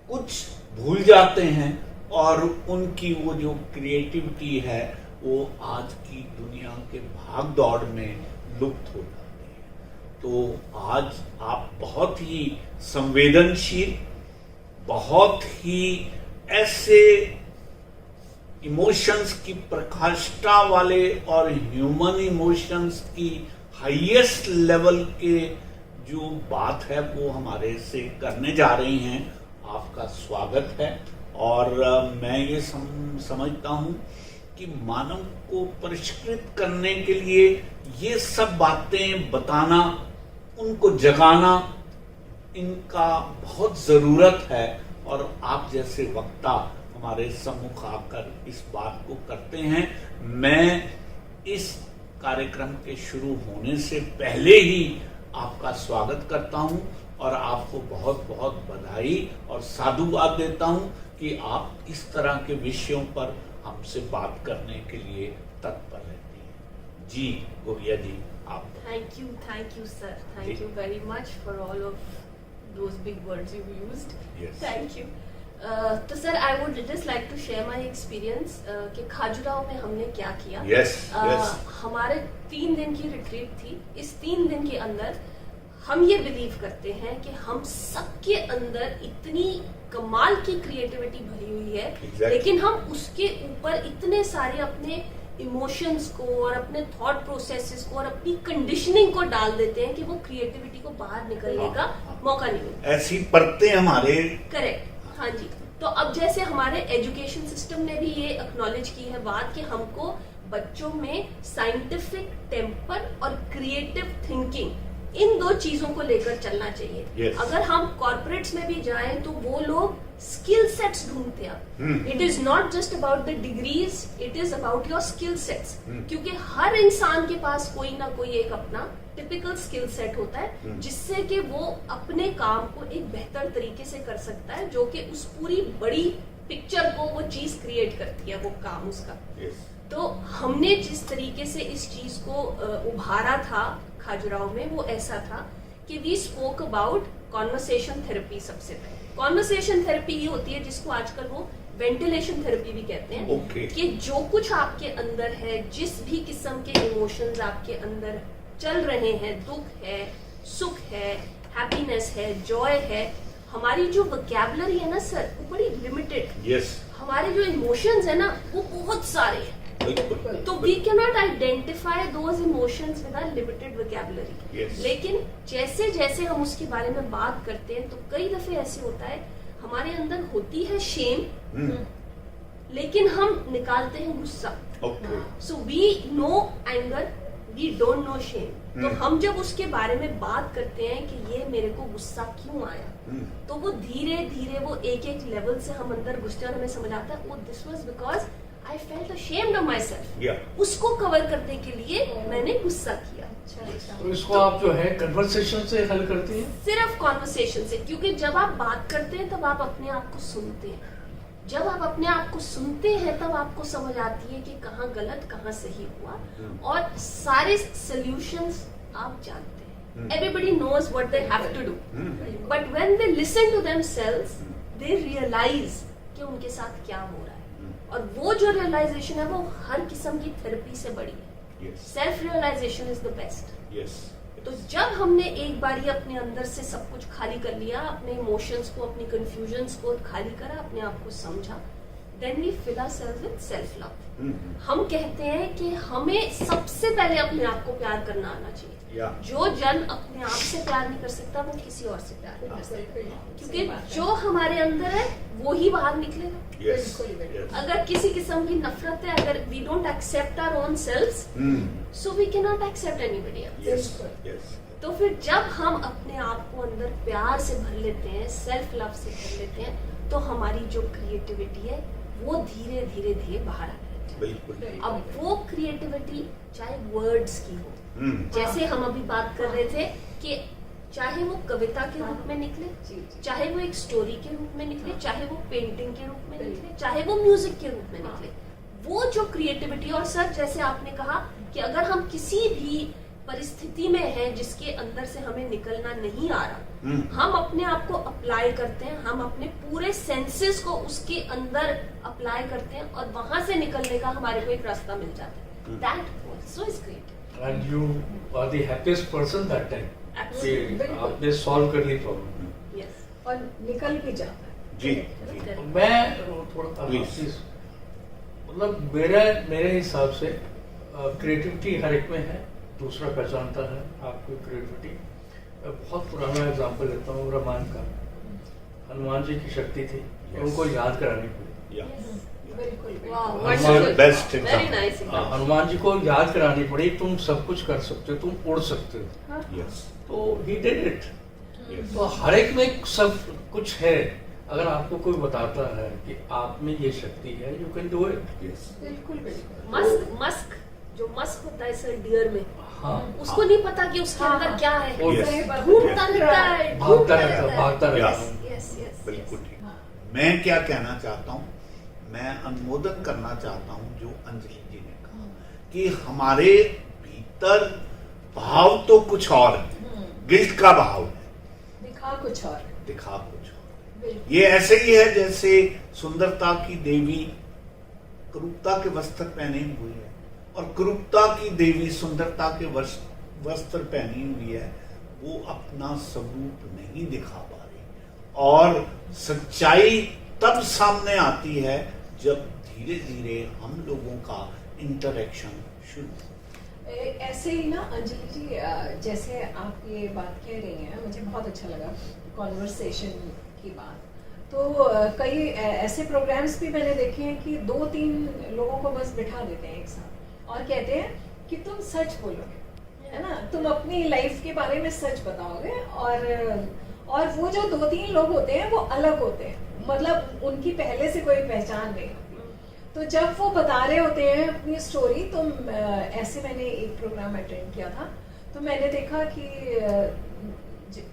कुछ भूल जाते हैं और उनकी वो जो क्रिएटिविटी है वो आज की दुनिया के भाग दौड़ में लुप्त हो जाती है। तो आज आप बहुत ही संवेदनशील, बहुत ही ऐसे इमोशंस की प्रकाष्ठा वाले और ह्यूमन इमोशंस की हाईएस्ट लेवल के जो बात है वो हमारे से करने जा रही हैं। आपका स्वागत है। और मैं ये समझता हूँ कि मानव को परिष्कृत करने के लिए ये सब बातें बताना, उनको जगाना, इनका बहुत ज़रूरत है। और आप जैसे वक्ता हमारे सम्मुख आकर इस बात को करते हैं। मैं इस कार्यक्रम के शुरू होने से पहले ही आपका स्वागत करता हूं और आपको बहुत बहुत बधाई और साधुवाद देता हूं कि आप इस तरह के विषयों पर हमसे बात करने के लिए तत्पर रहती हैं। जी गोविया जी, आप। Thank you sir, thank you very much for all of those big words you used. Yes. Thank you. तो sir I would just like to share my experience कि खाजुराहो में हमने क्या किया। yes, yes. हमारे 3 दिन की रिट्रीट थी। इस 3 दिन के अंदर हम ये बिलीव करते हैं कि हम सबके अंदर इतनी कमाल की क्रिएटिविटी भरी हुई है, exactly. लेकिन हम उसके ऊपर इतने सारे अपने इमोशंस को और अपने थॉट प्रोसेसेस को और अपनी कंडीशनिंग को डाल देते हैं कि वो क्रिएटिविटी को बाहर निकलने का मौका नहीं मिलता। ऐसी परतें हमारे। करेक्ट, हाँ जी। तो अब जैसे हमारे एजुकेशन सिस्टम ने भी ये एक्नॉलेज की है बात कि हमको बच्चों में साइंटिफिक टेम्पर और क्रिएटिव थिंकिंग, इन 2 चीजों को लेकर चलना चाहिए। yes. अगर हम कॉर्पोरेट्स में भी जाएं तो वो लोग स्किल सेट्स ढूंढते हैं। It is not just about the degrees, it is about your skill sets. क्योंकि हर इंसान के पास कोई ना कोई एक अपना टिपिकल स्किल सेट होता है जिससे कि वो अपने काम को एक बेहतर तरीके से कर सकता है, जो कि उस पूरी बड़ी पिक्चर को वो चीज क्रिएट करती है, वो काम उसका। yes. तो हमने जिस तरीके से इस चीज को उभारा था खाजुराहो में, वो ऐसा था कि we spoke about conversation therapy. सबसे पहले कॉन्वर्सेशन थेरेपी ये होती है जिसको आजकल वो वेंटिलेशन थेरेपी भी कहते हैं। okay. कि जो कुछ आपके अंदर है, जिस भी किस्म के इमोशंस आपके अंदर चल रहे हैं, दुख है, सुख है, हैप्पीनेस है, जॉय है, हमारी जो वोकैबुलरी है ना सर, वो बड़ी लिमिटेड। yes. हमारे जो इमोशंस है ना वो बहुत सारे हैं। तो we can not identify those emotions with a limited vocabulary. लेकिन जैसे जैसे हम उसके बारे में बात करते हैं तो कई दफे ऐसे होता है हमारे अंदर होती है शेम, लेकिन हम निकालते हैं गुस्सा। So we know anger, we don't know shame. तो हम जब उसके बारे में बात करते हैं कि ये मेरे को गुस्सा क्यों आया, तो वो धीरे धीरे वो एक एक लेवल से हम अंदर घुसते हैं और हमें समझ आता है, this was because I felt ashamed of myself. Yeah. उसको कवर करने के लिए मैंने गुस्सा किया। तो इसको आप जो है कन्वर्सेशन से हल करती हैं? सिर्फ कॉन्वर्सेशन से, क्योंकि जब आप बात करते हैं तब आप अपने आप को सुनते हैं। जब आप अपने आप को सुनते हैं तब आपको समझ आती है कि कहाँ गलत कहाँ सही हुआ, और सारे सॉल्यूशंस आप जानते हैं। Everybody knows what they have to do, but when they listen to themselves, they realize कि उनके साथ क्या हो रहा है। और वो जो रियलाइजेशन है वो हर किस्म की थेरेपी से बड़ी है। Self realisation is the best. तो जब हमने एक बार ही अपने अंदर से सब कुछ खाली कर लिया, अपने इमोशंस को, अपनी कंफ्यूजन्स को खाली करा, अपने आप को समझा, then we fill ourselves with self love. हम कहते हैं कि हमें सबसे पहले अपने आप को प्यार करना आना चाहिए। जो जन अपने आप से प्यार नहीं कर सकता वो किसी और से प्यार नहीं कर सकता, क्योंकि जो हमारे अंदर है वो ही बाहर निकलेगा। अगर किसी किस्म की नफरत है, अगर we don't accept our own selves, so we can not accept anybody else. तो फिर जब हम अपने आप को अंदर प्यार से भर लेते हैं, सेल्फ लव से भर लेते हैं, तो हमारी जो क्रिएटिविटी है वो धीरे धीरे धीरे बाहर आ जाती है। अब वो क्रिएटिविटी चाहे वर्ड्स की हो, जैसे हम अभी बात कर रहे थे कि चाहे वो कविता के रूप में निकले, चाहे वो एक स्टोरी के रूप में निकले, चाहे वो पेंटिंग के रूप में निकले, चाहे वो म्यूजिक के रूप में निकले, वो जो क्रिएटिविटी। और सर जैसे आपने कहा कि अगर हम किसी भी परिस्थिति में हैं जिसके अंदर से हमें निकलना नहीं आ रहा, हम अपने आप को अप्लाई करते हैं, हम अपने पूरे सेंसेस को उसके अंदर अप्लाई करते हैं और वहां से निकलने का हमारे को एक रास्ता मिल जाता है। That also is great. And you are the happiest person that time. Absolutely. कि आपने सॉल्व कर ली प्रॉब्लम। यस। और निकल भी जाता है। जी मैं थोड़ा Please. मतलब मेरे हिसाब से क्रिएटिविटी हर एक में है, दूसरा पहचानता है आपकी क्रिएटिविटी। बहुत पुराना एग्जांपल लेता हूँ रामायण का। हनुमान जी की शक्ति थी, उनको याद करानी पड़ी। बिल्कुल wow, Hanuman best very example. Nice. Hanuman ji को याद करानी पड़ी, तुम सब कुछ कर सकते हो, तुम उड़ सकते हो, Yes. तो ही डिड इट। Yes. तो हर एक में सब कुछ है। अगर आपको कोई बताता है कि आप में ये शक्ति है, you can do it. Yes. बिल्कुल बिल्कुल। मस्क जो मस्क होता है सर डियर में, हाँ, उसको नहीं पता कि उसके हाँ, अंदर हाँ। क्या है। और Yes. सही बात है। ढूंढता रहता है, भागता ढूंढता रहता रहता है। भागता रहता Yeah. यस यस बिल्कुल ठीक। हाँ। मैं क्या कहना चाहता हूँ, मैं अनुमोदन करना चाहता हूँ जो अंजलि जी ने कहा कि हमारे भीतर भाव तो कुछ और है, गिल्ट का भाव है, दिखा कुछ और। दिखा कुछ और। बिल्कुल। ये ऐसे ही है जैसे सुंदरता की देवी क्रूरता के वस्त्र पहने हुई है और क्रूरता की देवी सुंदरता के वस्त्र पहनी हुई है, वो अपना स्वरूप नहीं दिखा पा रही। और सच्चाई तब सामने आती है जब धीरे धीरे हम लोगों का इंटरेक्शन शुरू। ऐसे ही ना अंजलि जी, जैसे आप ये बात कह रही हैं, मुझे बहुत अच्छा लगा कॉन्वर्सेशन की बात। तो कई ऐसे प्रोग्राम्स भी मैंने देखे हैं कि 2-3 लोगों को बस बिठा देते हैं एक साथ और कहते हैं कि तुम सच बोलोगे, है ना, तुम अपनी लाइफ के बारे में सच बताओगे। और वो जो 2-3 लोग होते हैं वो अलग होते हैं, मतलब उनकी पहले से कोई पहचान नहीं होती। तो जब वो बता रहे होते हैं अपनी स्टोरी, तो ऐसे मैंने एक प्रोग्राम अटेंड किया था, तो मैंने देखा कि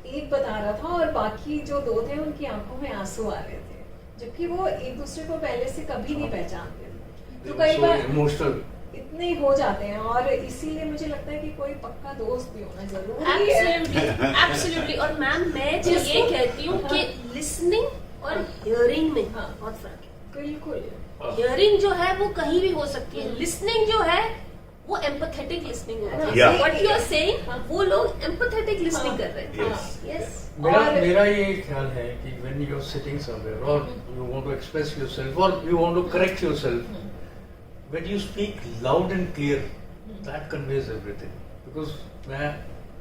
एक बता रहा था और बाकी जो 2 थे उनकी आंखों में आंसू आ रहे थे, जबकि वो एक दूसरे को पहले से कभी नहीं पहचानते थे। तो कई बार इमोशनल इतने हो जाते हैं, और इसीलिए मुझे लगता है कि कोई पक्का दोस्त भी होना जरूरी है। Absolutely absolutely. और मैम मैं तो ये कहती हूँ कि लिसनिंग और हियरिंग में हाँ। बहुत फर्क है। बिल्कुल। हियरिंग जो है वो कहीं भी हो सकती है, लिसनिंग जो है वो एम्पैथेटिक लिसनिंग होती है। Yeah. What you are saying, वो लोग एम्पैथेटिक लिसनिंग कर रहे हैं। Yes. यस। मेरा ये ख्याल है कि when you are sitting somewhere or you want to express yourself or you want to correct yourself, when you speak loud and clear, that conveys everything. Because मैं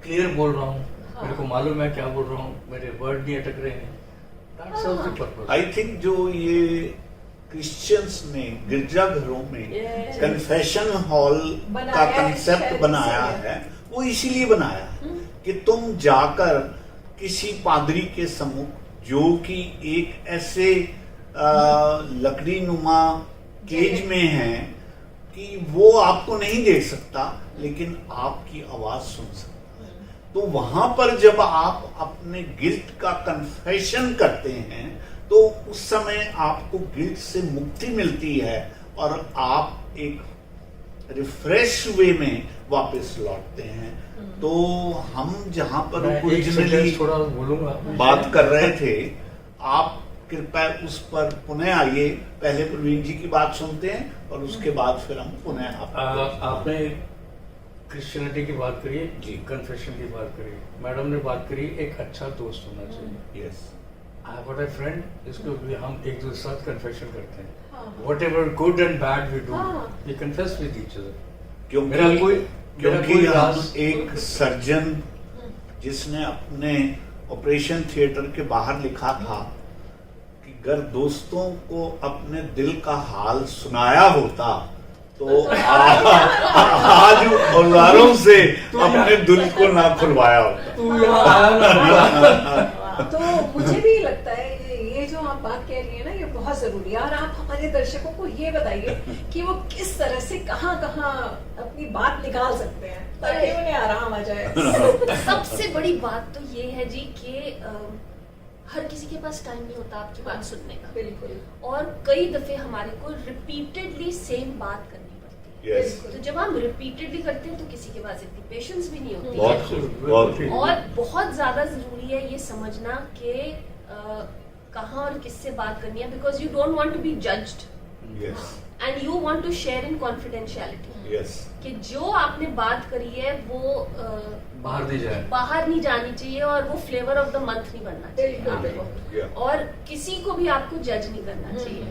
clear बोल रहा हूँ, मेरे को मालूम है क्या बोल रहा हूँ, मेरे वर्ड नहीं अटक रहे हैं, that serves the purpose. I think जो ये क्रिश्चियंस ने गिरजाघरों में Yes. कन्फेशन हॉल का बनाया है, कंसेप्ट शायद बनाया इसीलिए। है, वो इसीलिए बनाया है कि तुम जाकर किसी पादरी के सम्मुख जो कि एक ऐसे लकड़ी नुमा केज में है कि वो आपको नहीं देख सकता लेकिन आपकी आवाज सुन सकता है, तो वहां पर जब आप अपने गिल्ट का कन्फेशन करते हैं तो उस समय आपको गिल्ट से मुक्ति मिलती है और आप एक रिफ्रेश वे में वापस लौटते हैं। तो हम जहां पर मैं एक ओरिजिनली sentence थोड़ा बोलूंगा बात कर रहे थे, आप कृपया उस पर पुनः आइए। पहले प्रवीण जी की बात सुनते हैं और उसके बाद फिर हम पुनः आपने क्रिश्चियनिटी की बात करी, जी। कन्फेशन की बात करी, मैडम ने बात करी एक अच्छा दोस्त होना चाहिए। Yes I have got a friend जिसको भी हम एक दूसरे के साथ कन्फेशन करते हैं, हाँ। whatever good and bad we do, हाँ। we confess with each other. क्योंकि हम एक सर्जन जिसने अपने ऑपरेशन थिएटर के बाहर लिखा था कि अगर दोस्तों को अपने दिल का हाल सुनाया होता तो आज औजारों से अपने दिल को ना खुलवाया होता। तू यहाँ आया ना। तो मुझे भी लगता है ये जो आप बात कह रही है ना, ये बहुत जरूरी है। और आप हमारे दर्शकों को ये बताइए कि वो किस तरह से कहाँ अपनी बात निकाल सकते हैं ताकि उन्हें आराम आ जाए। सबसे बड़ी बात तो ये है जी कि हर किसी के पास टाइम नहीं होता आपकी बात सुनने का। बिल्कुल। और कई दफे हमारे को रिपीटेडली सेम बात करनी पड़ती है, यस, तो जब हम रिपीटेडली करते हैं तो किसी के पास इतनी पेशेंस भी नहीं होती बहुत है। खूब, बहुत खूब। और बहुत ज्यादा जरूरी है ये समझना कि कहाँ और किससे बात करनी है, because you don't want to be judged yes, and you want to share in confidentiality, yes, कि जो आपने बात करी है वो बाहर नहीं जाए। बाहर नहीं जानी चाहिए और वो फ्लेवर ऑफ द मंथ नहीं बनना चाहिए बिल्कुल, आपको, Yeah. और किसी को भी आपको जज नहीं करना चाहिए।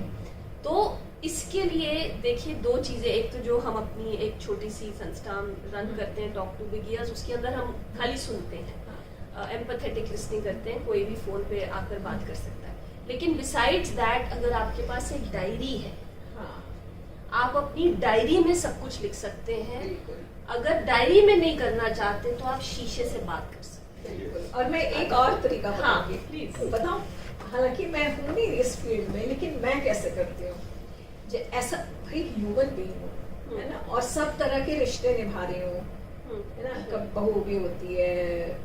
तो इसके लिए देखिए दो चीजें, एक तो जो हम अपनी एक छोटी सी संस्था रन करते हैं टॉक टू बिग ईयर्स, उसके अंदर हम खाली सुनते हैं, एम्पैथेटिक लिसनिंग करते हैं, कोई भी फोन पे आकर बात कर सकता है। लेकिन बिसाइड्स दैट अगर आपके पास एक डायरी है, हाँ, आप अपनी डायरी में सब कुछ लिख सकते हैं। बिल्कुल, अगर डायरी में नहीं करना चाहते तो आप शीशे से बात कर सकते बिल्कुल। और मैं एक और तरीका हाँ, बताऊंगी, please। बताऊं? हालांकि मैं हूँ नहीं इस फील्ड में, लेकिन मैं कैसे करती हूँ, ऐसा भाई ह्यूमन बीइंग हूँ, है ना, और सब तरह के रिश्ते निभा रही हूँ, हैं। है ना, कब बहू भी होती है,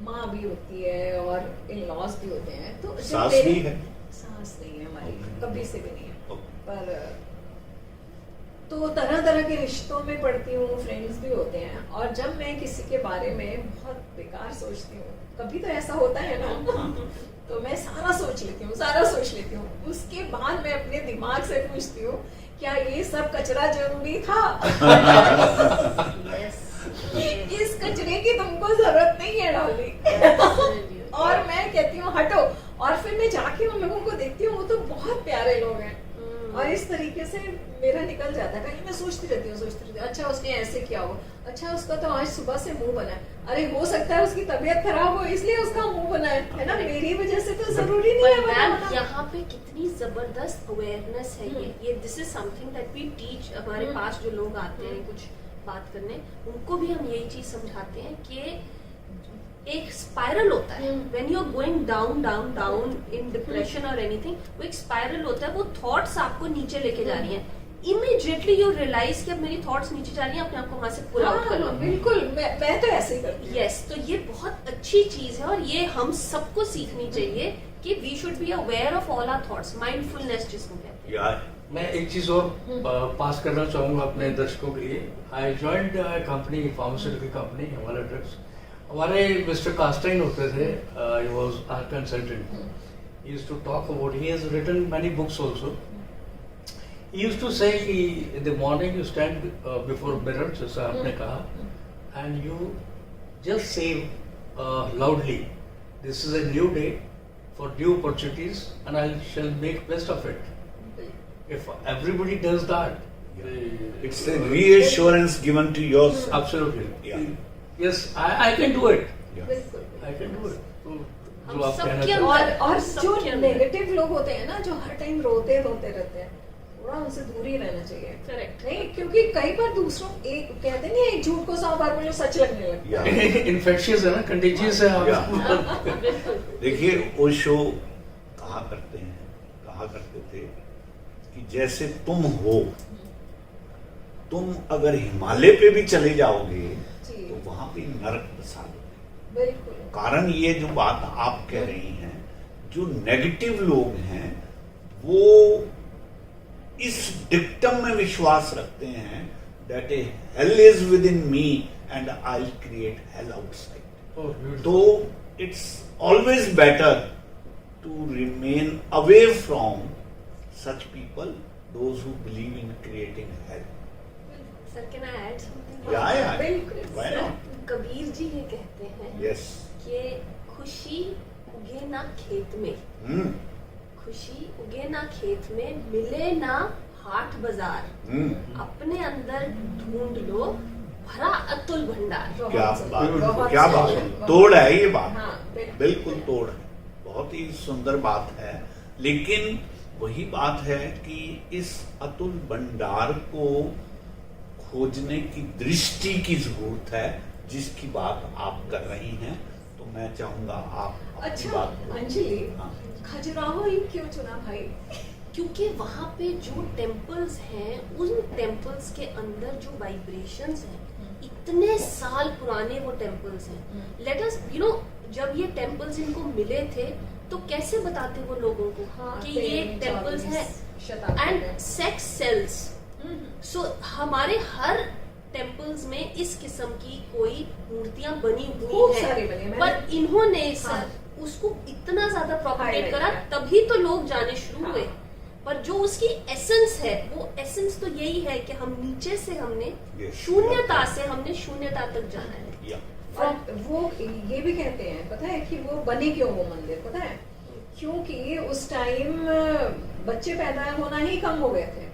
माँ भी होती है, और इन लॉज भी होते हैं। तो जब सास मेरे- भी है? सास नहीं है हमारी, कभी से भी नहीं है। Okay. पर तो तरह तरह के रिश्तों में पढ़ती हूँ, फ्रेंड्स भी होते हैं, और जब मैं किसी के बारे में बहुत बेकार सोचती हूँ, कभी तो ऐसा होता है ना, तो मैं सारा सोच लेती हूँ। उसके बाद मैं अपने दिमाग से पूछती हूँ, क्या ये सब कचरा जरूरी था? Yes. इस कचरे की तुमको जरूरत नहीं है डालने। Absolutely. और मैं कहती हूँ हटो, और फिर मैं जाके उन लोगों को देखती हूँ, वो तो बहुत प्यारे लोग हैं, और इस तरीके से मेरा निकल जाता है। कहीं मैं सोचती रहती हूँ, अच्छा उसने ऐसे किया हो, अच्छा उसका तो आज सुबह से मुंह बना है, अरे हो सकता है उसकी तबीयत खराब हो इसलिए उसका मुंह बना है ना, मेरी वजह से तो जरूरी नहीं है पर बना मैम होना। यहाँ पे कितनी जबरदस्त अवेयरनेस है ये this is something that we teach. हमारे पास जो लोग आते हैं कुछ बात करने, उनको भी हम यही चीज समझाते हैं कि एक स्पाइरल होता है, when you are going down down down in depression और एनीथिंग, वो एक स्पाइरल होता है, वो थॉट्स आपको नीचे लेके जा रही हैं। इमीडिएटली यू रियलाइज कि अब मेरी थॉट्स नीचे जा रही हैं, अपने आप को वहां से पुल आउट कर लो। हाँ, बिल्कुल, मैं तो ऐसे ही करती हूँ। यस, तो ये बहुत अच्छी चीज है और ये हम सबको सीखनी चाहिए कि we should be aware of all our thoughts, mindfulness जिसको कहते हैं। यार, मैं एक चीज और पास करना चाहूंगा अपने दर्शकों के लिए। I joined company, pharmaceutical company, Himalaya drugs. हमारे मिस्टर कास्टाइन होते थे, he was our consultant. He used to talk about, he has written many books also. He used to say कि in the morning you stand before mirror, जैसा आपने कहा, and you just say loudly, this is a new day for new opportunities and I shall make best of it. If everybody does that, it's a reassurance given to yourself. absolutely. Yeah. Yes, I can do it. Yeah. बिल्कुल। I can do it. तो हम जो आप सबके कहना अंदर- चाहते हैं। और सबके जो अंदर। नेगेटिव लोग होते हैं ना, जो हर टाइम रोते रहते हैं, थोड़ा उनसे दूर ही रहना चाहिए। Correct. नहीं, क्योंकि कई बार दूसरों एक कहते नहीं, एक झूठ को 100 बार बोलो सच लगने लगता है। Yeah. इन्फेक्शियस है ना, कंटेजियस है Yeah. आप। बिल्कुल। देखिए, ओशो कहा करते थे कि जैसे तुम हो, तुम अगर हिमालय पे भी चले जाओगे जी। तो वहां पे नरक बसा दोगे। बिल्कुल। कारण ये जो बात आप कह रही हैं, जो नेगेटिव लोग हैं वो इस डिक्टम में विश्वास रखते हैं that a hell is within me and I create hell outside. Oh, beautiful. तो it's always better to remain away from such people, those who believe in creating hell. Sir, can I add something? Yeah. बिल्कुल। Why not? Kabir ji ये कहते हैं Yes. कि खुशी उगे ना खेत में, Hmm. खुशी उगे ना खेत में, मिले ना हाट बाजार, Hmm. अपने अंदर ढूंढ लो भरा अतुल भंडार। क्या सही, बात, बहुत क्या सही, बात है, बहुत- तोड़ है ये बात। हाँ, बिल्कुल। बिल्कुल तोड़ है, बहुत ही सुंदर बात है। लेकिन वही बात है कि इस अतुल भंडार को खोजने की दृष्टि की जरूरत है, जिसकी बात आप कर रही हैं। तो मैं चाहूंगा आप अपनी अच्छा बात को- अंजलि, हाँ। खजुराहो ही क्यों चुना भाई? क्योंकि वहां पे जो टेम्पल्स हैं, उन टेम्पल्स के अंदर जो वाइब्रेशंस हैं, इतने साल पुराने वो टेम्पल्स हैं। लेट अस यू नो, जब ये टेम्पल्स इनको मिले थे तो कैसे बताते वो लोगों को कि ये टेम्पल्स हैं, एंड सेक्स सेल्स, सो हमारे हर टेम्पल्स में इस किस्म की कोई मूर्तियां बनी खूब हुई सारी है, बनी है। पर इन्होंने हाँ। सर उसको इतना ज्यादा प्रोपेगेट Highlight करा, किया। तभी तो लोग जाने शुरू हाँ। हुए। पर जो उसकी एसेंस है, वो एसेंस तो यही है कि हम नीचे से हमने Yes. शून्यता से हमने शून्यता तक जाना है। Yeah. और वो ये भी कहते हैं, पता है कि वो बने क्यों वो मंदिर, पता है? क्योंकि उस टाइम बच्चे पैदा होना ही कम हो गए थे,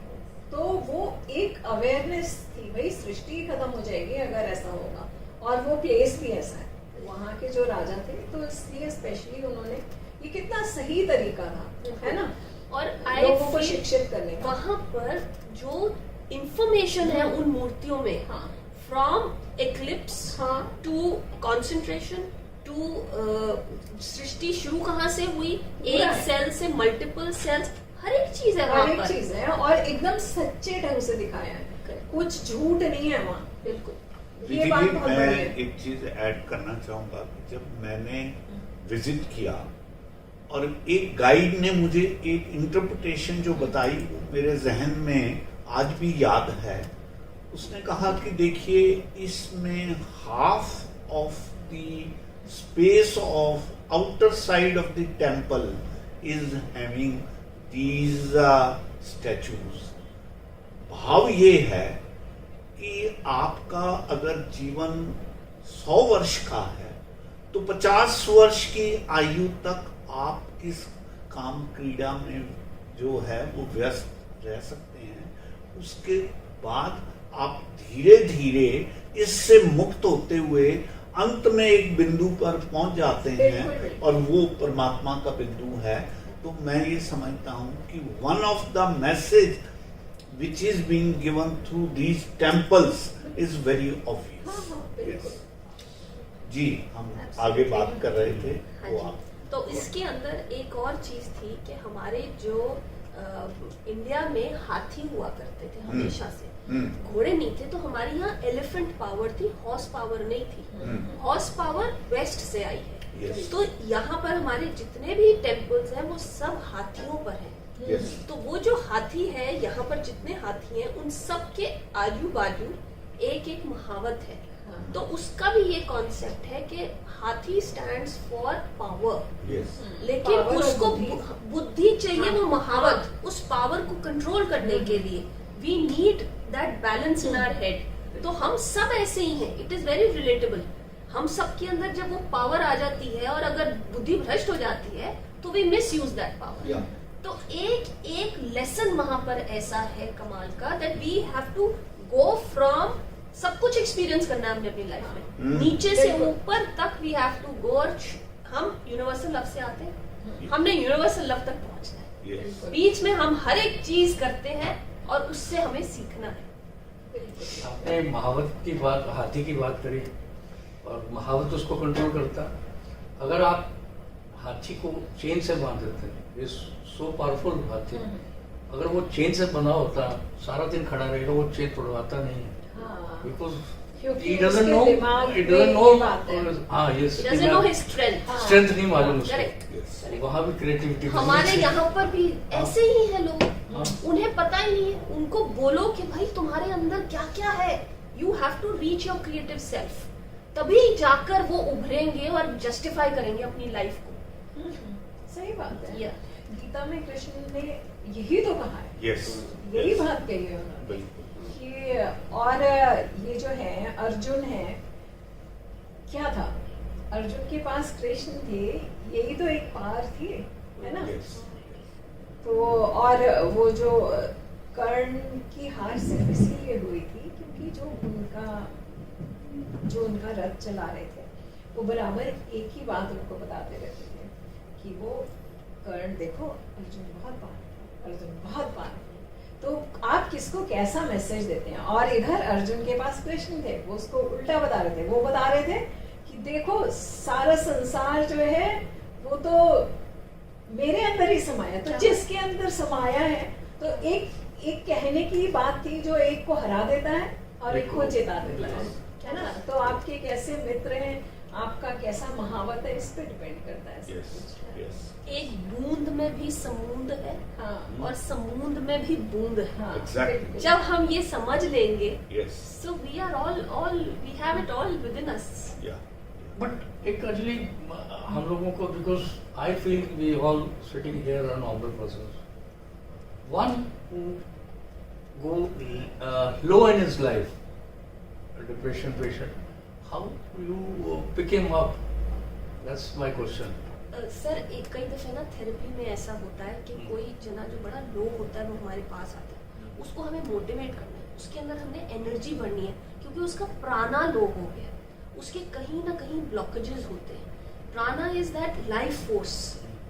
तो वो एक अवेयरनेस थी, भाई सृष्टि खत्म हो जाएगी अगर ऐसा होगा। और वो प्लेस भी ऐसा है, वहाँ के जो राजा थे, तो इसलिए स्पेशली उन्होंने, ये कितना सही तरीका था, है ना, और लोगों को शिक्षित करने का। वहां पर जो इंफॉर्मेशन है उन मूर्तियों में, हाँ फ्रॉम एक्लिप्स हाँ टू कंसंट्रेशन टू सृष्टि शुरू कहाँ से हुई, पूरा एक है। सेल से मल्टीपल सेल्स, हर एक चीज है हर वहां एक पर। चीज है और एकदम सच्चे ढंग से दिखाया है, Correct. कुछ झूठ नहीं है वहाँ। बिल्कुल। ये दीदी बात जी, बहुत मैं बड़ी है। एक चीज ऐड करना चाहूंगा कि जब मैंने विजिट किया और एक गाइड ने मुझे एक इंटरप्रिटेशन जो बताई, वो मेरे जहन में आज भी याद है। उसने कहा कि देखिए, इसमें half of the space of outer side of the temple is having these statues. भाव ये है कि आपका अगर जीवन 100 वर्ष का है, तो 50 वर्ष की आयु तक आप इस काम क्रीड़ा में जो है वो व्यस्त रह सकते हैं। उसके बाद आप धीरे धीरे इससे मुक्त होते हुए अंत में एक बिंदु पर पहुंच जाते हैं, बिल्कुल, बिल्कुल। और वो परमात्मा का बिंदु है। तो मैं ये समझता हूं कि one of the message which is being given through these temples is very obvious. हाँ, हाँ, बिल्कुल। Yes. जी, हम आगे बात कर रहे थे, हाँ वो जी। आप तो इसके अंदर एक और चीज थी कि हमारे जो इंडिया में हाथी हुआ करते थे हमेशा से, घोड़े नहीं थे, तो हमारे यहाँ एलिफेंट पावर थी, हॉर्स पावर नहीं थी। हॉर्स पावर वेस्ट से आई है। Yes. तो यहाँ पर हमारे जितने भी टेम्पल्स हैं वो सब हाथियों पर हैं। Yes. तो वो जो हाथी है, यहाँ पर जितने हाथी हैं उन सब के आजू बाजू एक एक महावत है। हाँ। तो उसका भी ये कॉन्सेप्ट है कि हाथी स्टैंड्स फॉर पावर, Yes. लेकिन Power और उसको बुद्धि। बुद्धि चाहिए, हाँ, वो महावत, उस पावर को कंट्रोल करने के लिए we need that balance in our head. तो हम सब ऐसे ही हैं, इट इज वेरी रिलेटेबल। हम सब के अंदर जब वो पावर आ जाती है और अगर बुद्धि भ्रष्ट हो जाती है तो we misuse that power. Yeah. तो एक लेसन वहां पर ऐसा है कमाल का, that we have to go from, सब कुछ एक्सपीरियंस करना है हमने अपनी लाइफ में, नीचे से बिल्कुल। ऊपर तक वी हैव टू गो। हम यूनिवर्सल लव से आते हैं, हमने यूनिवर्सल लव तक पहुंचना है। Yes. बीच में हम हर एक चीज करते हैं और उससे हमें सीखना है। आपने महावत की बात, हाथी की बात करी, और महावत उसको कंट्रोल करता। अगर आप हाथी को चेन से बांध देते हैं, ये सो पावरफुल हाथी, अगर वो चेन से बना होता सारा दिन खड़ा रहेगा, वो चेन तोड़वाता नहीं है, हाँ, बिकॉज क्योंकि he doesn't उसके know, दिमाग he में doesn't ये know, बात है। हाँ yes, He doesn't know his strength। हाँ। स्ट्रेंथ नहीं मालूम उसको, Correct। Yes. वहाँ भी क्रिएटिविटी हमारे यहाँ पर भी ऐसे ही है लोग, हाँ। उन्हें पता ही नहीं है। उनको बोलो कि भाई तुम्हारे अंदर क्या क्या है, you have to reach your creative self, तभी जाकर वो उभरेंगे और जस्टिफाई करेंगे अपनी लाइफ को। सही बात है। Yeah. गीता में कृष्ण ने यही तो कहा है, Yes. यही Yes. बात कही है उन्होंने बिल्कुल। कि, और ये जो है अर्जुन है, क्या था, अर्जुन के पास कृष्ण थे, यही तो एक पार थी, है ना। Yes. तो और वो जो कर्ण की हार सिर्फ इसलिए हुई थी क्योंकि जो उनका रथ चला रहे थे, वो बराबर एक ही बात उनको बताते रहते थे कि वो कर्ण देखो, अर्जुन बहुत पार, अर्जुन बहुत पार। तो आप किसको कैसा मैसेज देते हैं। और इधर अर्जुन के पास कृष्ण थे, वो उसको उल्टा बता रहे थे, वो बता रहे थे कि देखो सारा संसार जो है वो तो मेरे अंदर ही समाया, तो जिसके अंदर समाया है, तो एक कहने की बात थी जो एक को हरा देता है और एक को जिता देता है ना। तो आपके कैसे मित्र हैं, आपका कैसा महावत है इस पे डिपेंड करता है सब यस कुछ। यस एक बूंद में भी समूंद है हाँ और समूंद में भी बूंद है। हाँ Exactly. बिल्कुल। जब हम ये समझ लेंगे, yes so we are all we have it all within us. या But एक actually हम लोगों को, because I feel we all sitting here are normal persons. One who go low in his life, a depression patient, how you pick him up? That's my question. Sir एक कई दफे ना therapy में ऐसा होता है कि कोई जना जो बड़ा लो होता है वो हमारे पास आता है, उसको हमें मोटिवेट करना है, उसके अंदर हमने एनर्जी बढ़नी है क्योंकि उसका प्राणा लो हो गया, उसके कहीं ना कहीं ब्लॉकेजेस होते हैं। प्राणा इज दैट लाइफ फोर्स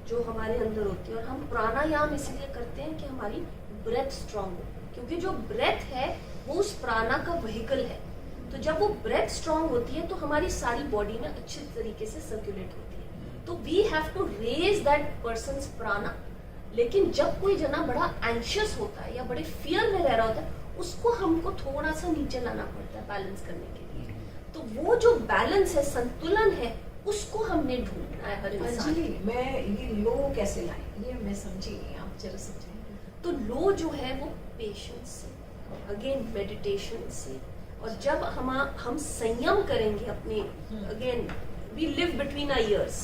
जो हमारे अंदर होती है, और हम प्राणायाम इसलिए करते हैं कि हमारी ब्रेथ स्ट्रांग हो, क्योंकि जो ब्रेथ है वो उस प्राणा का व्हीकल है। तो जब वो ब्रेथ स्ट्रांग होती है तो हमारी सारी बॉडी में अच्छे तरीके से सर्कुलेट होती है। तो we have to raise that person's prana. लेकिन जब कोई जना बड़ा एंशियस होता है या बड़े फियर में रह रहा होता है, उसको हमको थोड़ा सा नीचे लाना पड़ता है बैलेंस करने के लिए। तो वो जो बैलेंस है, संतुलन है, उसको हमने ढूंढना है हर इंसान। अंजलि, मैं ये लो कैसे लाएं, ये मैं समझी नहीं, आप जरा समझाएंगे। तो लो जो है वो पेशेंस से, अगेन मेडिटेशन से, और जब हम संयम करेंगे अपने, again we live between our ears,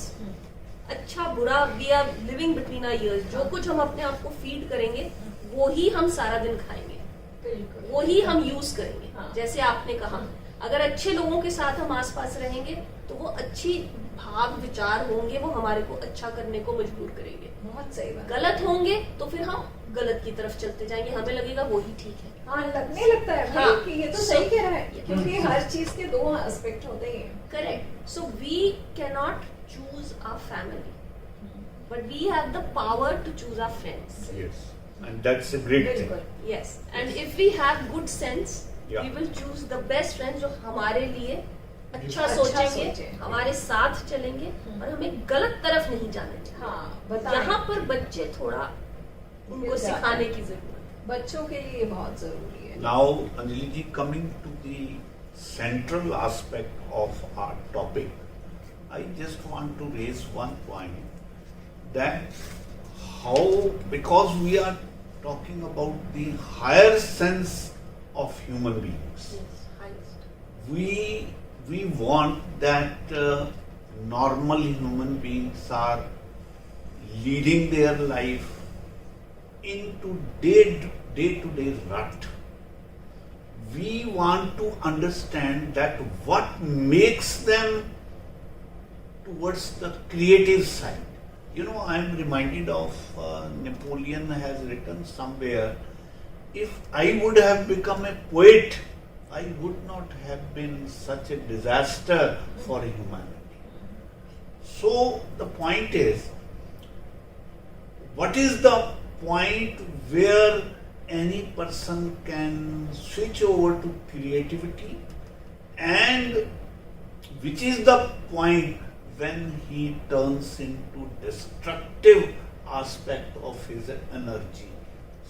अच्छा बुरा we are living between our ears. जो कुछ हम अपने आप को फीड करेंगे वो ही हम सारा दिन खाएंगे, बिल्कुल वो ही हम यूज करेंगे। हाँ। जैसे आपने कहा, अगर अच्छे लोगों के साथ हम आसपास रहेंगे तो वो अच्छी भाव विचार होंगे, वो हमारे को अच्छा करने को मजबूर करेंगे। बहुत सही बात। गलत होंगे तो फिर हम गलत की तरफ चलते जाएंगे, हमें लगेगा वो ही ठीक है। हाँ, लगने लगता है भाई हाँ। कि ये तो सही कह रहा है, क्योंकि हर चीज के दो एस्पेक्ट होते ही हैं। Correct. So we cannot choose our family, but we have the power to choose our friends. Yes and that's a great thing. बिल्कुल। Yes. And if we have good sense, Yeah. we will choose the best friends जो हमारे लिए अच्छा अच्छा सोचेंगे, सोचे। हमारे साथ चलेंगे और हमें गलत तरफ नहीं जाने देंगे। हाँ, बताएं। यहाँ पर बच्चे थोड़ा उनको मिल जाते सिखाने हैं। की जरूरत है। बच्चों के लिए बहुत जरूरी है। Now, Anjali ji, coming to the central aspect of our topic, I just want to raise one point that how, because we are talking about the higher sense of human beings, Yes, highest. we want that normal human beings are leading their life into day-to-day rut. We want to understand that what makes them towards the creative side. You know, I am reminded of Napoleon has written somewhere, if I would have become a poet, I would not have been such a disaster for humanity. So the point is, what is the point where any person can switch over to creativity, and which is the point when he turns into destructive aspect of his energy?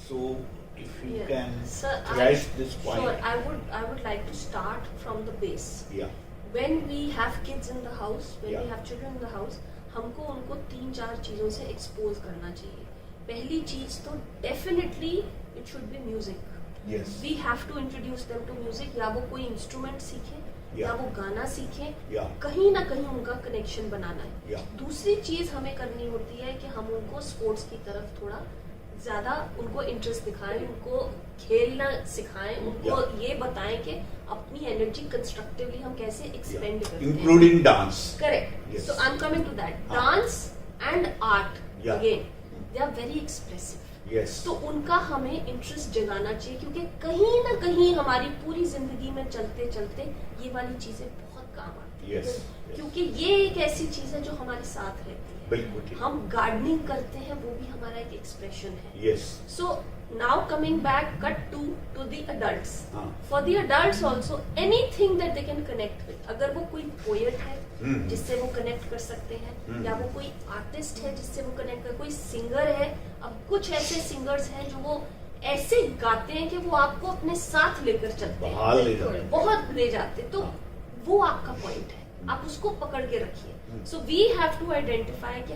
So if you Yeah. can Sir, thresh this point. Sure, I would like to start from the base. Yeah. When we have kids in the house, when Yeah. we have children in the house, हमको उनको 3-4 चीजों से expose करना चाहिए। पहली चीज तो definitely it should be music. Yes. We have to introduce them to music, या वो कोई इंस्ट्रूमेंट सीखें या Yeah. वो गाना सीखें, Yeah. कहीं ना कहीं उनका कनेक्शन बनाना है। Yeah. दूसरी चीज हमें करनी होती है कि हम उनको स्पोर्ट्स की तरफ थोड़ा ज्यादा उनको इंटरेस्ट दिखाएं, उनको खेलना सिखाएं, उनको Yeah. ये बताएं कि अपनी एनर्जी कंस्ट्रक्टिवली हम कैसे एक्सपेंड करते हैं। Including dance. Correct. Yes. So I'm coming to that. हाँ. Dance and art, Yeah. again, they are very expressive. Yes. तो उनका हमें इंटरेस्ट जगाना चाहिए, क्योंकि कहीं ना कहीं हमारी पूरी जिंदगी में चलते चलते ये वाली चीजें बहुत काम आती Yes. है, क्योंकि ये एक ऐसी चीज है जो हमारे साथ रहती है। बिल्कुल ठीक। हम गार्डनिंग करते हैं, वो भी हमारा एक एक्सप्रेशन है। Yes. So now coming back, cut to the adults. हाँ. For the adults also, anything that they can connect with. अगर वो कोई poet है हम्म. जिससे वो कनेक्ट कर सकते हैं, हम्म. या वो कोई आर्टिस्ट है जिससे वो कनेक्ट कर, कोई सिंगर है। अब कुछ ऐसे सिंगर्स हैं जो वो ऐसे गाते हैं कि वो आपको अपने साथ लेकर चलते बाहर हैं, ले जाते हैं। बहुत ले जाते हैं। तो हाँ. वो आपका पॉइंट है। आप उसको पकड़ के रखिए। So we have to identify कि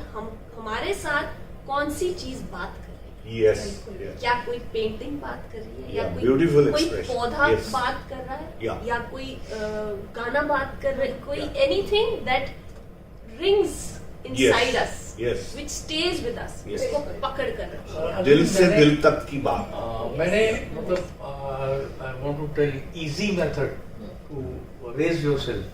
हमारे साथ कौन सी चीज बात कर रही है। यस, क्या कोई पेंटिंग बात कर रही है, या Yeah, कोई beautiful कोई expression. पौधा Yes. बात कर रहा है, Yeah. या कोई गाना बात कर रहा है, कोई Yeah. Anything that rings inside us, yes. Which stage with us, Yes. उसको पकड़ कर रखिए। दिल से दिल तक की बात। मैंने मतलब I want to tell easy method to raise yourself,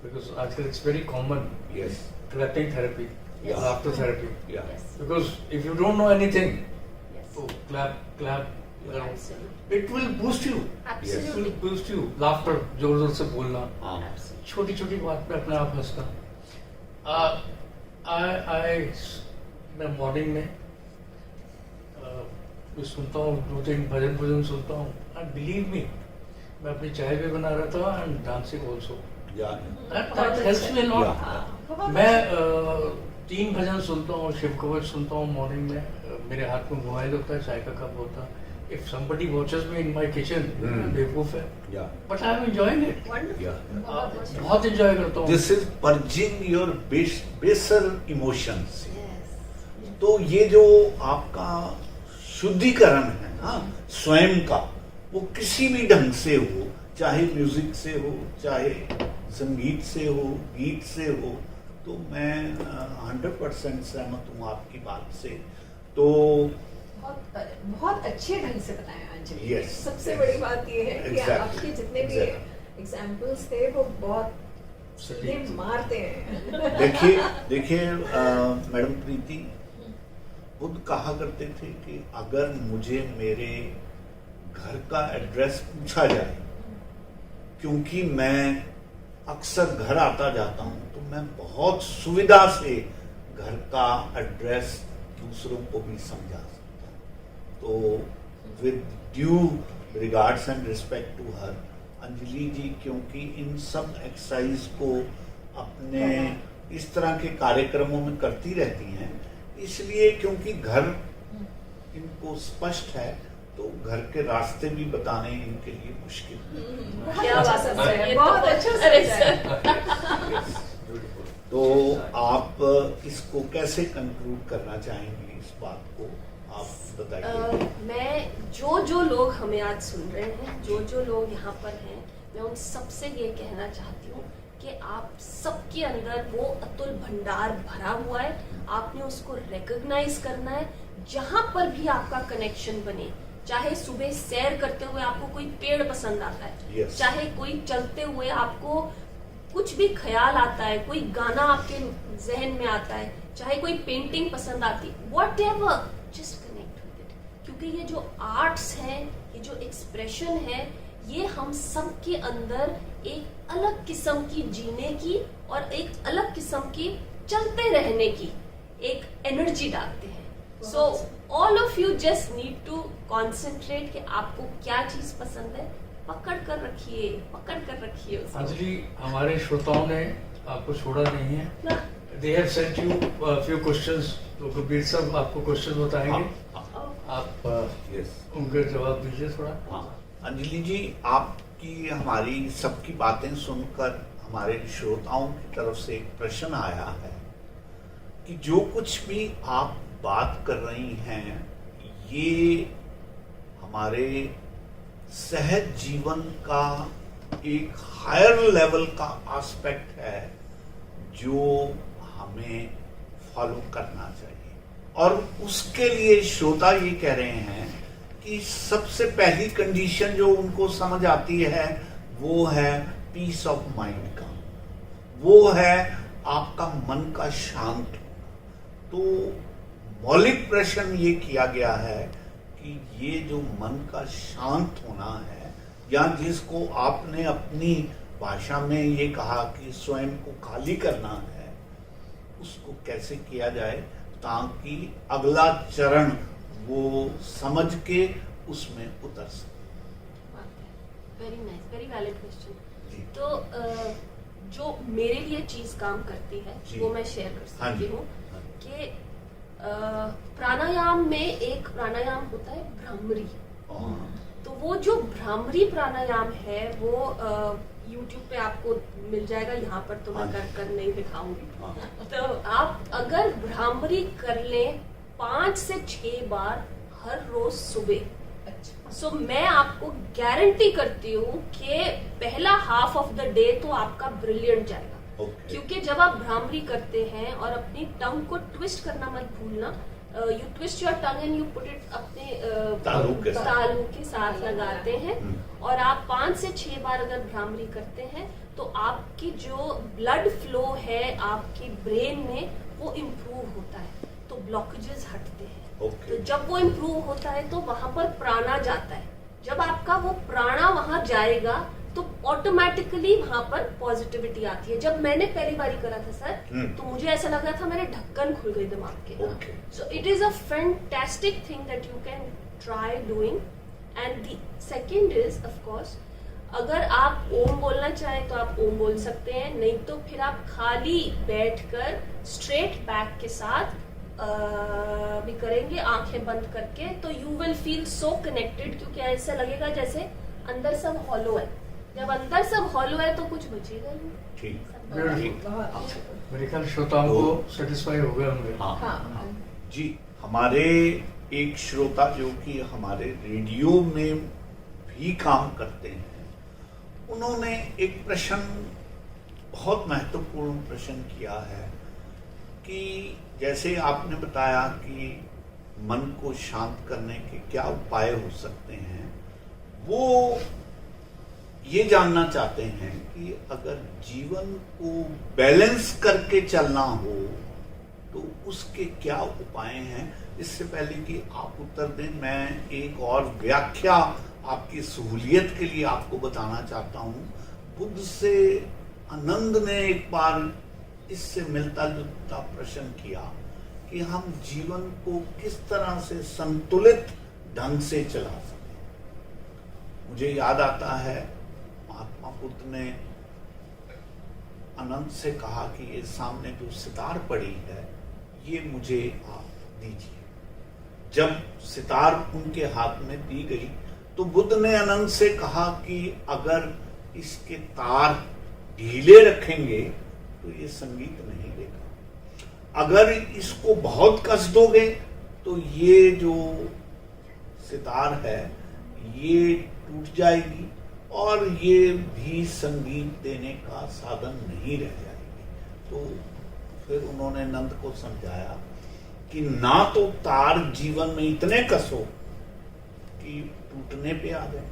because आजकल it's very common yes, clapping therapy, Yes. Laughter therapy, या Yes. because if you don't know anything, Yes. so clap, Absolutely. it will boost you. It Absolutely. will boost you. Laughter, जोर जोर से बोलना, हाँ, Absolutely. छोटी छोटी बात पे अपने आप हंसना। मैं मॉर्निंग में सुनता हूँ, 2-3 भजन सुनता हूँ, and believe me, मैं अपनी चाय भी बना रहा था and dancing also. या That helps me a lot. Yeah. मैं 3 भजन सुनता हूँ, शिव कवच सुनता हूँ मॉर्निंग में, मेरे हाथ में मोबाइल होता है, चाय का कप होता है। If somebody watches me in my kitchen, बेवकूफ है, या but I am enjoying it. Wonderful. या बहुत अच्छा। बहुत एंजॉय करता हूँ। This is purging your basal emotions. Yes. तो ये जो आपका शुद्धिकरण है ना स्वयं का, वो किसी भी ढंग से हो, चाहे म्यूजिक से हो, चाहे संगीत से हो, गीत से हो, तो मैं 100% सहमत हूँ आपकी बात से। तो बहुत अच्छे ढंग से बताया अंजलि। Yes, सबसे yes. बड़ी बात ये है कि Exactly, आपके जितने भी exactly. एग्जाम्पल्स थे वो बहुत सीधे सटीक। मारते हैं। देखिए मैडम प्रीति खुद कहा करते थे कि अगर मुझे मेरे घर का एड्रेस पूछा जाए, क्योंकि मैं अक्सर घर आता जाता हूं, तो मैं बहुत सुविधा से घर का एड्रेस दूसरों को भी समझा सकता हूं। तो with due regards and respect to her, Anjali ji क्योंकि इन सब एक्सरसाइज को अपने इस तरह के कार्यक्रमों में करती रहती हैं, इसलिए क्योंकि घर इनको स्पष्ट है, तो घर के रास्ते भी बताने इनके लिए मुश्किल है। क्या बात है, है, ये बहुत तो अच्छा अरे सोचा है। Yes, beautiful. तो आप इसको कैसे कंक्लूड करना चाहेंगे, इस बात को आप बताइए। मैं जो लोग हमें आज सुन रहे हैं, जो लोग यहाँ पर हैं, मैं उन सबसे ये कहना चाहती हूँ कि आप सबके अंदर वो अतुल भंडार भरा हुआ है, आपने उसको रिकॉग्नाइज करना है। जहां पर भी आपका कनेक्शन बने, चाहे सुबह सैर करते हुए आपको कोई पेड़ पसंद आता है, Yes. चाहे कोई चलते हुए आपको कुछ भी ख्याल आता है, कोई गाना आपके जहन में आता है, चाहे कोई पेंटिंग पसंद आती, whatever, just connect with it. क्योंकि ये जो आर्ट्स है, ये जो एक्सप्रेशन है, ये हम सब के अंदर एक अलग किस्म की जीने की और एक अलग किस्म की चलते रहने की एक एनर्जी डालते हैं। So all of you just need to concentrate कि आपको क्या चीज पसंद है, पकड़ कर रखिए उसको। अंजलि, हमारे श्रोताओं ने आपको छोड़ा नहीं है। They have sent you few questions, तो कबीर साहब आपको क्वेश्चन बताएंगे, आप यस, उनके जवाब दीजिए थोड़ा। हाँ, अंजलि जी, आपकी हमारी सबकी बातें सुनकर हमारे श्रोताओं की तरफ से एक प्रश्न आया है कि जो कुछ भी आप बात कर रही हैं, ये हमारे सहज जीवन का एक हायर लेवल का एस्पेक्ट है जो हमें फॉलो करना चाहिए। और उसके लिए श्रोता ये कह रहे हैं कि सबसे पहली कंडीशन जो उनको समझ आती है वो है पीस ऑफ माइंड का, वो है आपका मन का शांत। तो मौलिक प्रश्न ये किया गया है कि ये जो मन का शांत होना है, या जिसको आपने अपनी भाषा में ये कहा कि स्वयं को खाली करना है, उसको कैसे किया जाए ताकि अगला चरण वो समझ के उसमें उतर सके। Very nice, very valid question. जी। तो जो मेरे लिए चीज काम करती है जी। वो मैं शेयर कर हाँ सकती जी। हूँ कि प्राणायाम में एक प्राणायाम होता है भ्रामरी। और तो वो जो भ्रामरी प्राणायाम है वो YouTube पे आपको मिल जाएगा, यहाँ पर तो मैं हाँ। कर नहीं दिखाऊंगी। हाँ। तो आप अगर भ्रामरी कर लें 5 से 6 बार हर रोज सुबह, अच्छा। सो मैं आपको गारंटी करती हूँ कि पहला हाफ ऑफ द डे तो आपका ब्रिलियंट जाएगा। ओके। क्योंकि जब आप भ्रामरी करते हैं और अपनी टंग को ट्विस्ट करना मत भूलना, you twist your tongue and you put it अपने तालू के साथ। तालू के साथ लगाते हैं, और आप 5 से 6 बार अगर भ्रामरी करते हैं तो आपकी जो ब्लड फ्लो है आपकी ब्रेन में वो इम्प्रूव होता है, तो ब्लॉकेजेस हटते हैं। ओके। तो जब वो इम्प्रूव होता है तो वहां पर प्राणा जाता है, जब आपका वो प्राणा वहां जाएगा तो ऑटोमेटिकली वहां पर पॉजिटिविटी आती है। जब मैंने पहली बारी करा था सर, तो मुझे ऐसा लग रहा था मेरे ढक्कन खुल गए दिमाग के। Okay. So it is a fantastic thing that you can try doing. And the second is of course, अगर आप ओम बोलना चाहें तो आप ओम बोल सकते हैं, नहीं तो फिर आप खाली बैठकर स्ट्रेट बैक के साथ भी करेंगे, आंखें बंद करके, तो you will feel so connected, क्योंकि ऐसा लगेगा जैसे अंदर सब हॉलो है। जब अंदर सब हॉलो है तो कुछ बचेगा ही नहीं। ठीक। बहुत मेरे ख्याल श्रोताओं को सेटिस्फाई हो गए होंगे। हाँ। हाँ। जी, हमारे एक श्रोता जो कि हमारे रेडियो में भी काम करते हैं, उन्होंने एक प्रश्न, बहुत महत्वपूर्ण प्रश्न किया है कि जैसे आपने बताया कि मन को शांत करने के क्या उपाय हो सकते हैं, वो ये जानना चाहते हैं कि अगर जीवन को बैलेंस करके चलना हो तो उसके क्या उपाय हैं। इससे पहले कि आप उत्तर दें, मैं एक और व्याख्या आपकी सहूलियत के लिए आपको बताना चाहता हूं। बुद्ध से आनंद ने एक बार इससे मिलता जुलता प्रश्न किया कि हम जीवन को किस तरह से संतुलित ढंग से चला सकें। मुझे याद आता है महात्मा बुद्ध ने आनंद से कहा कि ये सामने जो सितार पड़ी है ये मुझे आप दीजिए। जब सितार उनके हाथ में दी गई तो बुद्ध ने आनंद से कहा कि अगर इसके तार ढीले रखेंगे तो ये संगीत नहीं देगा, अगर इसको बहुत कस दोगे तो ये जो सितार है ये टूट जाएगी और ये भी संगीत देने का साधन नहीं रह जाएगी। तो फिर उन्होंने नंद को समझाया कि ना तो तार जीवन में इतने कसो कि टूटने पे आ जाए,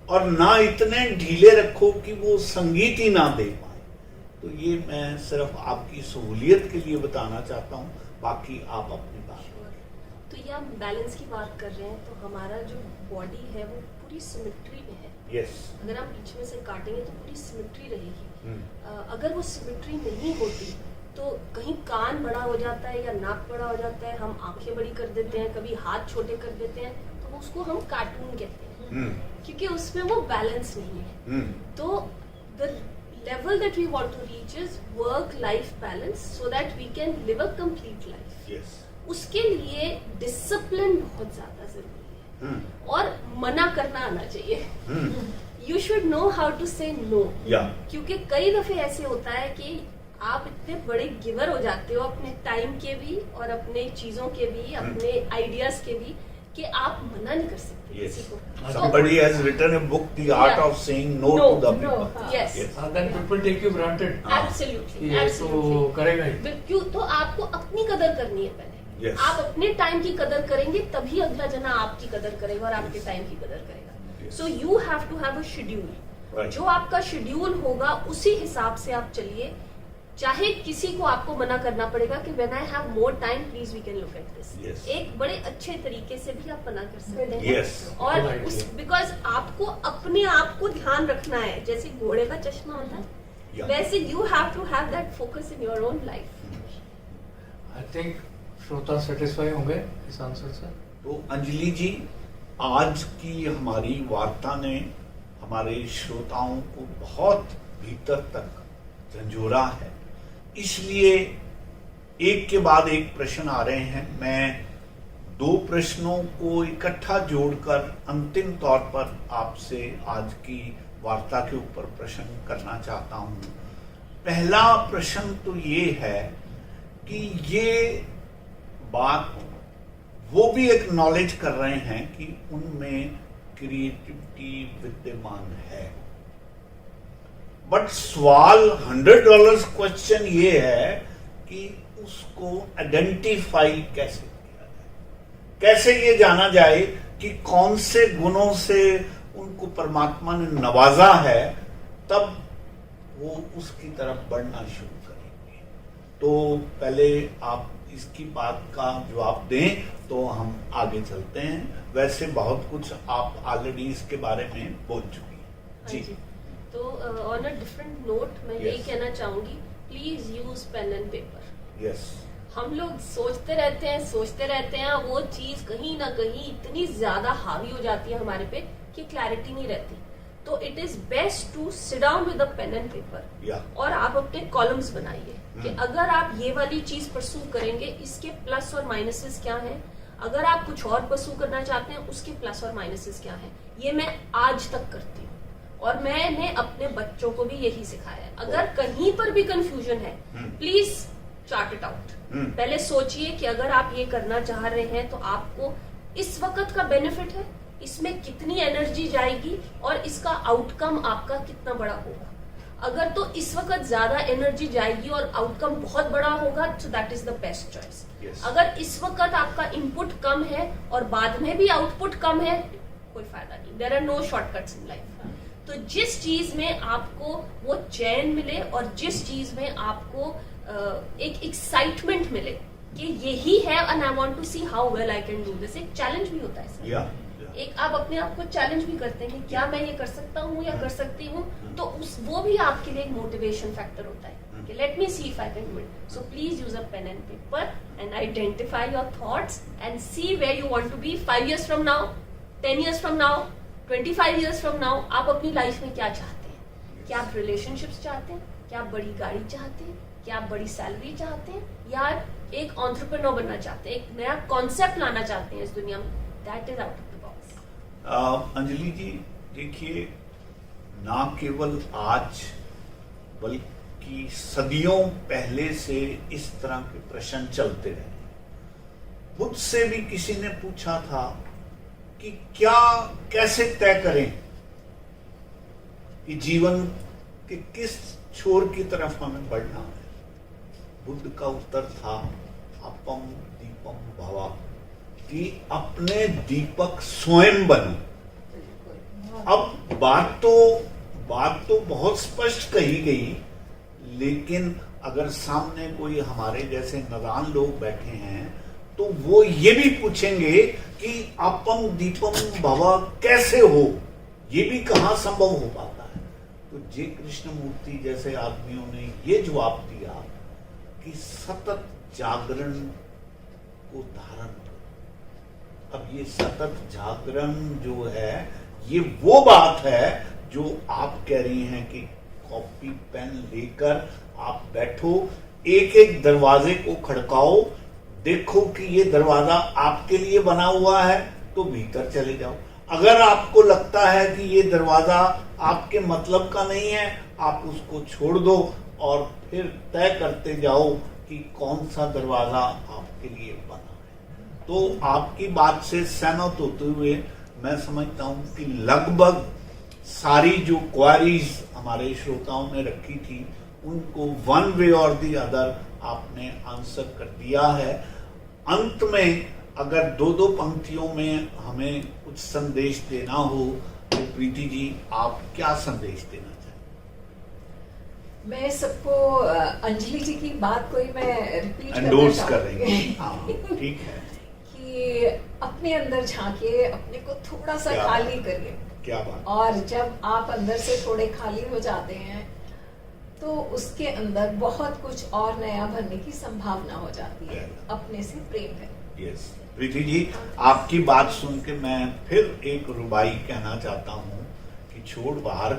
और ना इतने ढीले रखो कि वो संगीत ही ना दे पाए। तो ये मैं सिर्फ आपकी सहूलियत के लिए बताना चाहता हूँ, बाकी आप अपनी बात। तो ये हम बैलेंस की बात कर रहे हैं, तो हमारा जो बॉडी है वो पूरी सिमेट्री में है। यस। अगर हम बीच में से काटेंगे तो पूरी सिमेट्री रहेगी। अगर वो सिमेट्री नहीं होती तो कहीं कान बड़ा हो जाता है या नाक बड़ा हो जाता है, हम आंखें बड़ी कर देते हैं, कभी हाथ छोटे कर देते हैं, तो उसको हम कार्टून कहते हैं, क्योंकि उसमें वो बैलेंस नहीं है। तो the level that we want to reach is work life balance so that we can live a complete life. Yes. उसके लिए डिसिप्लिन बहुत ज्यादा जरूरी है और मना करना आना चाहिए। You should know how to say no. क्योंकि कई दफे ऐसे होता है कि आप इतने बड़े गिवर हो जाते हो अपने टाइम के भी और अपने चीजों के भी, अपने आइडियाज के भी, कि आप मना नहीं कर सकते किसी को। Somebody has written a book, The Art of Saying No to the People. Yes. Then people take you granted. Absolutely. ये तो करेगा ही। क्यों? तो आपको अपनी कदर करनी है पहले। Yes. आप अपने टाइम की कदर करेंगे तभी अगला जना आपकी कदर करेगा और आपके टाइम की कदर करेगा। So you have to have a schedule. जो आपका शेड्यूल होगा उसी हिसाब से आप चलिए, चाहे किसी को आपको मना करना पड़ेगा कि when I have more time please we can look at this. एक बड़े अच्छे तरीके से भी आप मना कर सकते हैं। और उस बिकॉज आपको अपने आप को ध्यान रखना है, जैसे घोड़े का चश्मा होता है, वैसे you have to have that focus in your own life. I think श्रोता सेटिस्फाई होंगे इस आंसर से। तो अंजलि जी, आज की हमारी वार्ता ने हमारे श्रोताओं को बहुत भीतर तक झंझोरा है, इसलिए एक के बाद एक प्रश्न आ रहे हैं। मैं 2 प्रश्नों को इकट्ठा जोड़कर अंतिम तौर पर आपसे आज की वार्ता के ऊपर प्रश्न करना चाहता हूं। पहला प्रश्न तो ये है कि ये बात वो भी एक्नॉलेज कर रहे हैं कि उनमें क्रिएटिविटी विद्यमान है, बट सवाल $100 क्वेश्चन ये है कि उसको आइडेंटिफाई कैसे किया जाए, कैसे ये जाना जाए कि कौन से गुणों से उनको परमात्मा ने नवाजा है, तब वो उसकी तरफ बढ़ना शुरू करेंगे। तो पहले आप इसकी बात का जवाब दें तो हम आगे चलते हैं। वैसे बहुत कुछ आप ऑलरेडी इसके बारे में बोल चुकी हैं। जी, तो ऑन अ डिफरेंट नोट मैं यही Yes. कहना चाहूंगी, please use pen and paper. Yes, हम लोग सोचते रहते हैं, वो चीज कहीं ना कहीं इतनी ज्यादा हावी हो जाती है हमारे पे कि क्लैरिटी नहीं रहती। तो it is best to sit down with a pen and paper या और आप अपने कॉलम्स बनाइए कि अगर आप ये वाली चीज परसू करेंगे, इसके प्लस और माइनसेस क्या हैं, अगर आप कुछ और परसू करना चाहते हैं उसके प्लस और माइनसेस क्या हैं। ये मैं आज तक करती हूँ और मैंने अपने बच्चों को भी यही सिखाया है। अगर कहीं पर भी कंफ्यूजन है, प्लीज चार्ट इट आउट। पहले सोचिए कि अगर आप ये करना चाह रहे हैं तो आपको इस वक्त का बेनिफिट है, इसमें कितनी एनर्जी जाएगी और इसका आउटकम आपका कितना बड़ा होगा। अगर तो इस वक्त ज्यादा एनर्जी जाएगी और आउटकम बहुत बड़ा होगा, तो that is the best choice. अगर इस वक्त आपका इनपुट कम है और बाद में भी आउटपुट कम है, कोई फायदा नहीं। There are no shortcuts in life. तो जिस चीज में आपको वो चैन मिले और जिस चीज में आपको एक एक्साइटमेंट मिले कि यही है and I want to see how well I can do this, एक चैलेंज भी होता है सर। या एक आप अपने आप को चैलेंज भी करते हैं कि क्या मैं ये कर सकता हूँ या कर सकती हूँ, तो वो भी आपके लिए एक मोटिवेशन फैक्टर होता है कि let me see if I can do it. So please use a pen and paper and identify your thoughts and see where you want to be 5 years from now, 10 years from now, 25 years from now। आप अपनी life में क्या चाहते हैं? क्या आप relationships चाहते हैं? क्या आप बड़ी गाड़ी चाहते हैं? क्या आप बड़ी सैलरी चाहते हैं? या एक एंटरप्रेन्योर बनना चाहते हैं, एक नया कॉन्सेप्ट लाना चाहते हैं इस दुनिया में? That is out of the box. Anjali ji देखिए, ना केवल आज बल्कि सदियों पहले से इस तरह के प्रश्न चलते रहे। मुझसे भी किसी ने पूछा था कि क्या कैसे तय करें कि जीवन के किस छोर की तरफ हमें बढ़ना है। बुद्ध का उत्तर था अपम दीपम भवा, कि अपने दीपक स्वयं बनो। अब बात तो बहुत स्पष्ट कही गई, लेकिन अगर सामने कोई हमारे जैसे नादान लोग बैठे हैं तो वो ये भी पूछेंगे कि अपम दीपम भवा कैसे हो, ये भी कहां संभव हो पाता है। तो जे कृष्णमूर्ति जैसे आदमियों ने ये जवाब दिया कि सतत जागरण को धारण करो। अब ये सतत जागरण जो है, ये वो बात है जो आप कह रही हैं कि कॉपी पेन लेकर आप बैठो, एक एक दरवाजे को खड़काओ, देखो कि ये दरवाजा आपके लिए बना हुआ है तो भीतर चले जाओ। अगर आपको लगता है कि ये दरवाजा आपके मतलब का नहीं है, आप उसको छोड़ दो और फिर तय करते जाओ कि कौन सा दरवाजा आपके लिए बना है। तो आपकी बात से सहमत होते हुए मैं समझता हूं कि लगभग सारी जो क्वारीज हमारे श्रोताओं ने रखी थी, उनको वन वे और दी अदर आपने आंसर कर दिया है। अंत में अगर दो पंक्तियों में हमें कुछ संदेश देना हो तो प्रीति जी आप क्या संदेश देना चाहेंगे? मैं सबको अंजलि जी की बात को ही मैं रिपीट एंडोर्स करना कर रही चाहूंगी। हैं। हाँ, ठीक है। कि अपने अंदर झांकिए, अपने को थोड़ा सा क्या खाली बात। करिए, क्या बात। और जब आप अंदर से थोड़े खाली हो जाते हैं तो उसके अंदर बहुत कुछ और नया भरने की संभावना हो जाती है। अपने से प्रेम करें। यस प्रीति जी, आपकी बात सुन के मैं फिर एक रुबाई कहना चाहता हूं कि छोड़ बाहर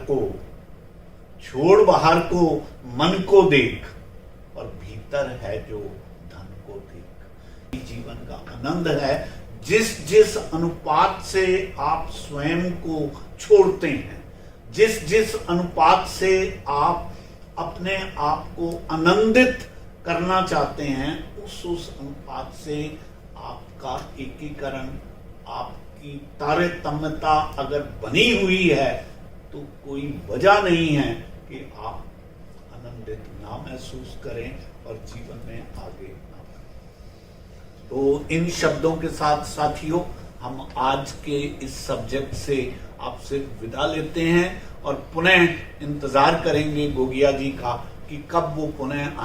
को मन को देख और भीतर है जो धन को देख। जीवन का आनंद है जिस अनुपात से आप स्वयं को छोड़ते हैं, जिस जिस अनुपात से आप अपने आप को आनंदित करना चाहते हैं, उस अनुपात से आपका एकीकरण, आपकी तारतम्यता अगर बनी हुई है तो कोई वजह नहीं है कि आप आनंदित ना महसूस करें और जीवन में आगे ना बढ़ें। तो इन शब्दों के साथ साथियों, हम आज के इस सब्जेक्ट से आपसे विदा लेते हैं और पुनः इंतजार करेंगे गोगिया जी का कि कब वो पुनः